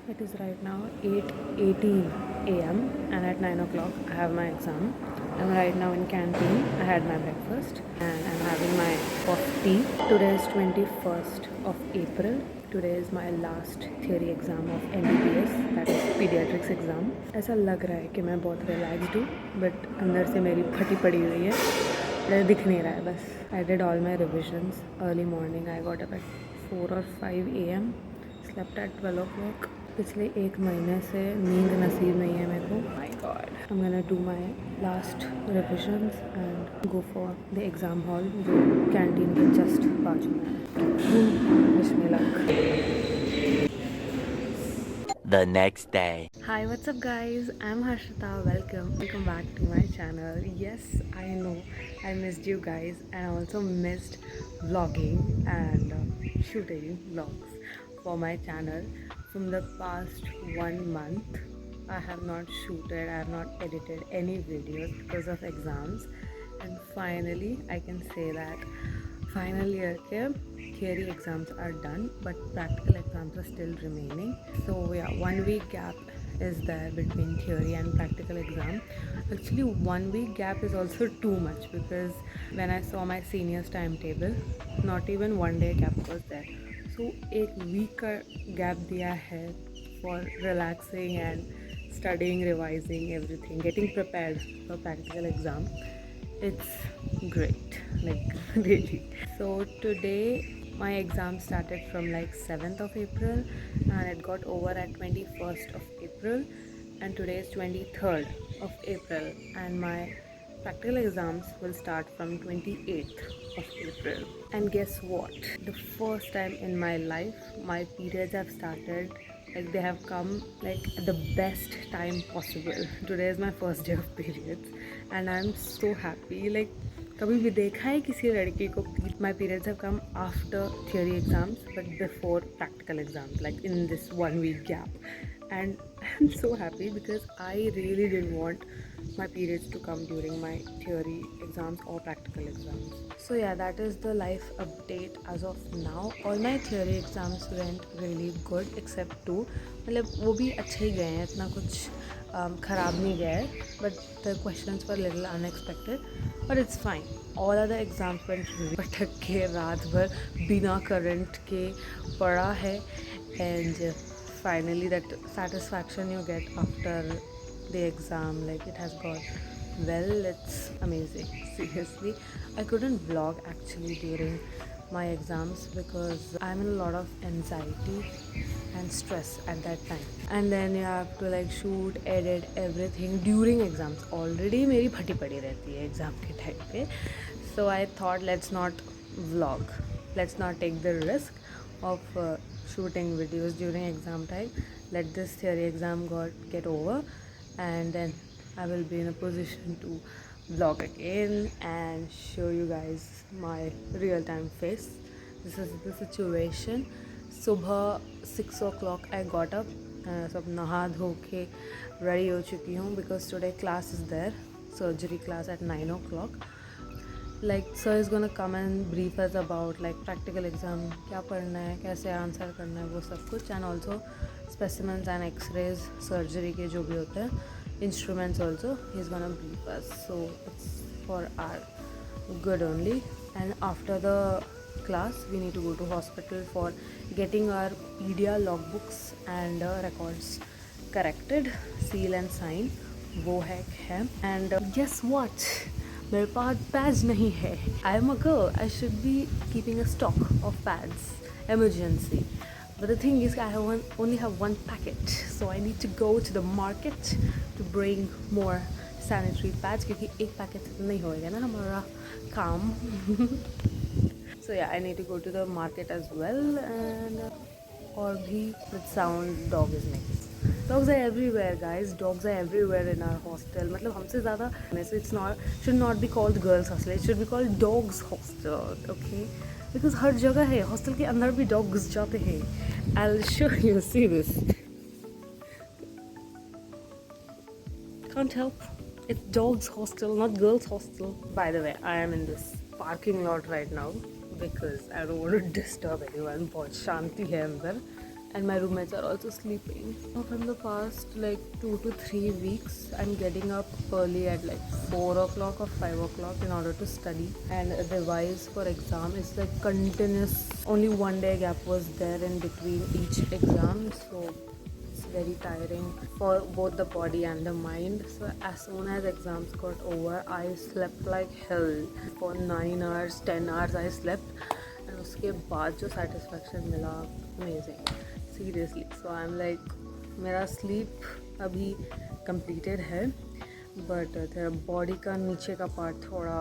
It is right now 8:18 a.m. and at 9 o'clock I have my exam. I'm right now in canteen. I had my breakfast and I'm having my coffee. Today is 21st of April. Today is my last theory exam of MBBS, that is pediatrics exam. ऐसा लग रहा है कि मैं बहुत relaxed हूँ, but अंदर से मेरी फटी पड़ी हुई है. मुझे दिख नहीं रहा है बस. I did all my revisions early morning. I got up at 4 or 5 a.m. Slept at 12 o'clock. पिछले एक महीने से नींद नसीब नहीं है मेरे को. My God. I am gonna do my last revisions and go for the exam hall जो कैंटीन के जस्ट बाजू में है. Wish me luck. The next day. Hi, what's up guys? I'm Harshita. Welcome back to my channel. Yes, I know I missed you guys and I also missed vlogging and shooting vlogs for my channel. From the past 1 month, I have not shooted, I have not edited any videos because of exams, and finally I can say that final year ke theory exams are done, but practical exams are still remaining. So yeah, 1 week gap is there between theory and practical exam. Actually 1 week gap is also too much because when I saw my seniors timetable, not even 1 day gap was there. So एक week का gap दिया है for relaxing and studying, revising everything, getting prepared for practical exam. It's great, like really. So today my exam started from like 7th of April and it got over at 21st of April, and today is 23rd of April and my practical exams will start from 28th of April. And guess what? The first time in my life my periods have started, like they have come like at the best time possible. Today is my first day of periods and I'm so happy. Like कभी भी देखा है किसी लड़की को my periods have come after theory exams but before practical exams, like in this 1 week gap, and I'm so happy because I really didn't want my periods to come during my theory exams or practical exams. So yeah, that is the life update as of now. All my theory exams went really good except 2. मतलब वो भी अच्छे ही गए हैं, इतना कुछ ख़राब नहीं गया है, but the questions were little unexpected, but it's fine. All other exams went really पटक के रात भर बिना करंट के पढ़ा है, and finally that satisfaction you get after the exam, like it has gone well. It's amazing. Seriously, I couldn't vlog actually during my exams because I'm in a lot of anxiety and stress at that time, and then you have to like shoot, edit everything during exams. Already मेरी फटी पड़ी रहती है exam के time पे, so I thought let's not vlog, let's not take the risk of shooting videos during exam time. Let this theory exam get over and then I will be in a position to vlog again and show you guys my real time face. This is the situation. सुबह 6 o'clock I got up, सब नहा धो के ready हो चुकी हूँ because today class is there, surgery class at 9 o'clock. Like sir is gonna come and brief us about like practical exam क्या पढ़ना है, कैसे आंसर करना है, वो सब कुछ, and also specimens and x-rays surgery के जो भी होते हैं, instruments also he's gonna brief us. So it's for our good only. And after the class we need to go to hospital for getting our pedia logbooks and records corrected, seal and sign, वो है. And guess what, मेरे पास pads नहीं है. I am a girl, I should be keeping a stock of pads emergency, but the thing is I only have 1 packet, so I need to go to the market to bring more sanitary pads क्योंकि एक packet से नहीं होएगा ना हमारा काम. So yeah, I need to go to the market as well. And और भी with sound dog is next. Dogs are everywhere guys, dogs are everywhere in our hostel. मतलब हमसे ज़्यादा, so it's not, should not be called girls hostel, it should be called dogs hostel, okay? Because हर जगह है, hostel के अंदर भी dog घुस जाते हैं. I'll show you, see this. Can't help, it's dogs hostel, not girls hostel. By the way, I am in this parking lot right now because I don't want to disturb anyone. बहुत शांति है अंदर and my roommates are also sleeping. So from the past like 2 to 3 weeks, I'm getting up early at like 4 o'clock or 5 o'clock in order to study and revise for exam. It's like continuous. Only one day gap was there in between each exam, so it's very tiring for both the body and the mind. So as soon as exams got over, I slept like hell for 9 hours, 10 hours I slept, and उसके बाद जो satisfaction मिला, amazing, seriously. So I'm like, मेरा sleep अभी completed है, but तेरा body का नीचे का part थोड़ा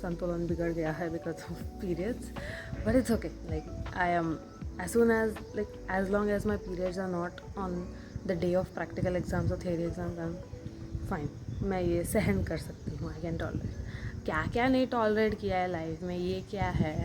संतुलन बिगड़ गया है because of periods, but it's okay. Like I am, as soon as like as long as my periods are not on the day of practical exams or theory exams, I'm fine. मैं ये सहन कर सकती हूँ. I can tolerate. क्या क्या नहीं tolerate किया है लाइफ में, ये क्या है,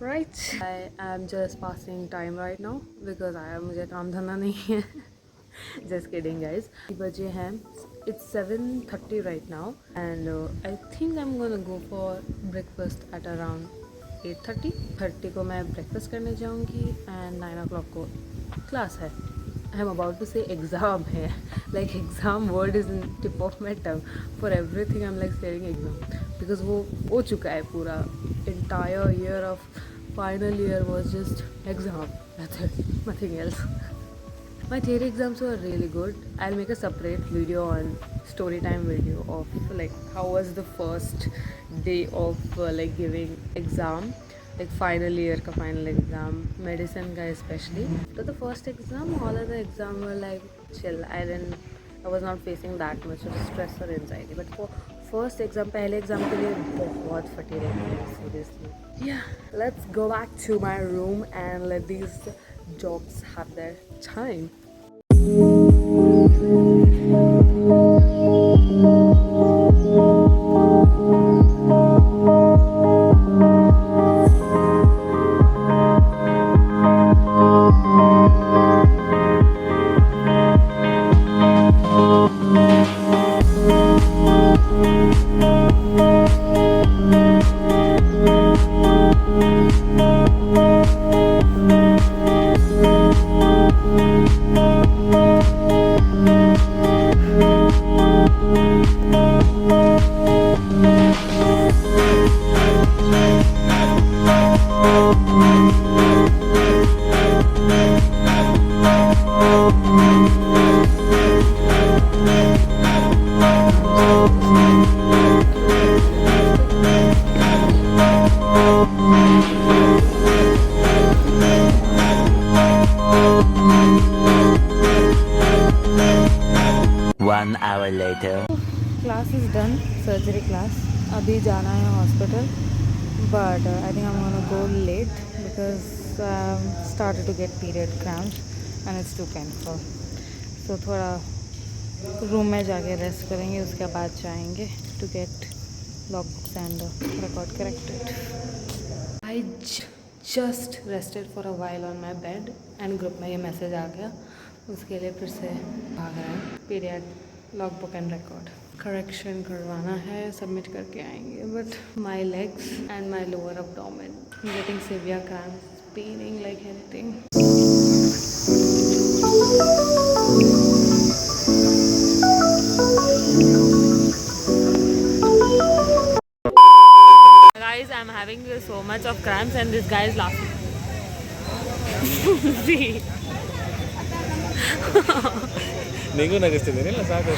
right? I am just passing time right now because मुझे काम धंधा नहीं है. Just kidding, guys. बजे हैं. It's 7:30 right now, and I think I'm gonna go for breakfast at around 8:30 को मैं breakfast करने जाऊँगी, and 9 o'clock को class है. I'm about to say exam है. Like exam word is in tip of my tongue. For everything I'm like saying exam because वो हो चुका है पूरा. Entire year of final year was just exam. That's it. Nothing else. My theory exams were really good. I'll make a separate video on story time video of like how was the first day of like giving exam, like final year ka final exam, medicine ka especially. So the first exam, all of the exam were like chill. I was not facing that much of stress or anxiety. But for first exam, पहले exam के लिए बहुत फटी रहती है seriously. Yeah, let's go back to my room and let these jobs have their time. Class is done, surgery class. अभी जाना है hospital, but I think I'm gonna go late because started to get period cramps and it's too painful. So थोड़ा room में जाके rest करेंगे, उसके बाद जाएंगे to get logbooks and record corrected. I just rested for a while on my bed and group में ये message आ गया, उसके लिए फिर से भाग रहा है. Period, logbook and record correction करवाना है, submit करके आएंगे. But my legs and my lower abdomen getting severe cramps, paining like anything. Guys, I'm having so much of cramps and this guy is laughing. See. ನಿಂಗೂ ನಗಿಸ್ತಿದ್ದೀನಿಲ್ಲ ಸಾಕು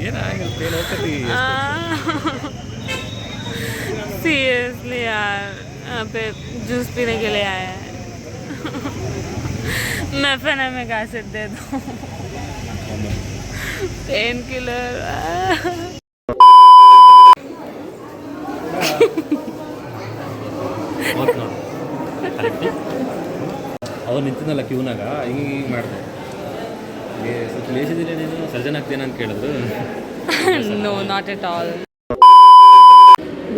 ಏನಾಗಿಲ್ಲ pain ಹೋಗ್ತೈತಿ seriously यार, यहाँ पे जूस पीने के लिए आया है. मैं फेनामिक एसिड दे दूँ, पेन किलर. ಅವ್ರು ನಿಂತಿದ್ದಲ್ಲ ಕ್ಯೂನಾಗ ಹಿಂಗೆ ಮಾಡಿದೆ. ಸ್ವಲ್ಪ ಲೇಸಿದಿಲ್ಲ, ನೀನು ಸರ್ಜನ್ ಆಗ್ತೇನೆ ಅಂತ ಕೇಳಿದ್ರು. No, not at all.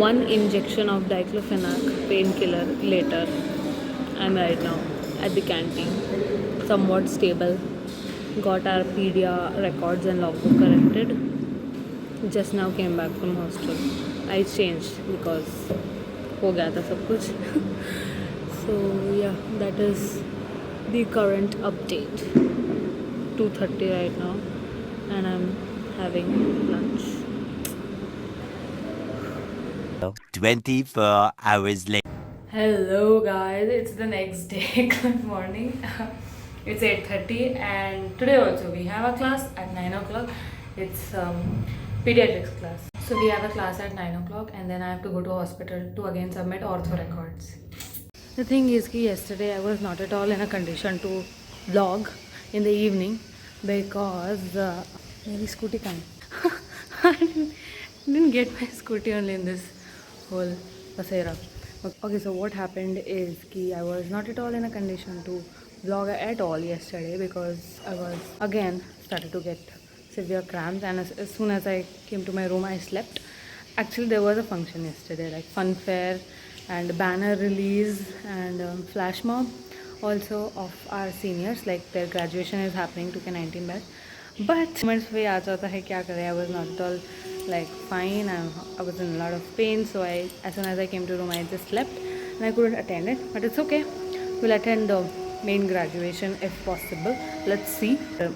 One injection of diclofenac painkiller later, I'm right now at the canteen, somewhat stable. Got our pedia records and logbook corrected. Just now came back from hostel. I changed because हो गया था सब कुछ. So yeah. yeah, that is the current update. 2:30 right now, and I'm having lunch. 24 hours later. Hello guys, it's the next day. Good morning. It's 8:30 and today also we have a class at 9 o'clock. It's pediatrics class. So we have a class at 9 o'clock and then I have to go to hospital to again submit ortho records. The thing is that yesterday I was not at all in a condition to vlog in the evening because my scooty came. I didn't get my scooty only in this whole pasera. Okay, so what happened is that I was not at all in a condition to vlog at all yesterday because I was again started to get severe cramps, and as soon as I came to my room I slept. Actually there was a function yesterday like fun fair and banner release and flash mob also of our seniors, like their graduation is happening 2K19 batch. But moments पे आ जाता है क्या करें. I was not at all like fine. I was in a lot of pain, so as soon as I came to room I just slept and I couldn't attend it. But it's okay. We'll attend the main graduation if possible. Let's see the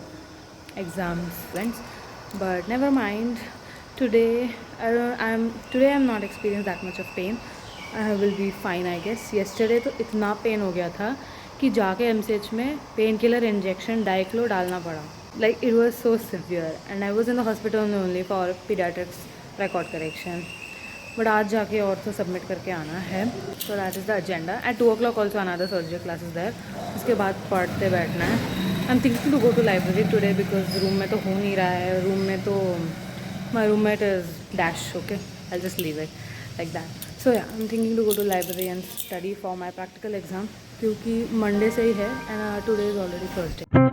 exams went. But never mind. Today I'm not experiencing that much of pain. I will be fine I guess. Yesterday तो इतना pen हो गया था कि जाके MCH में pain killer injection डाइक्लो डालना पड़ा. Like it was so severe and I was in the hospital only for pediatrics record correction. But आज जाके और तो सबमिट करके आना है. So that is the agenda. At 2 o'clock also another surgery class is there. उसके बाद पढ़ते बैठना है. I'm thinking to go to library today because room में तो हो नहीं रहा है. रूम में तो my roommate is dash. Okay, I'll just leave it like that. So yeah, I'm thinking to go to library and study for my practical exam क्योंकि Monday से ही है and today is already Thursday.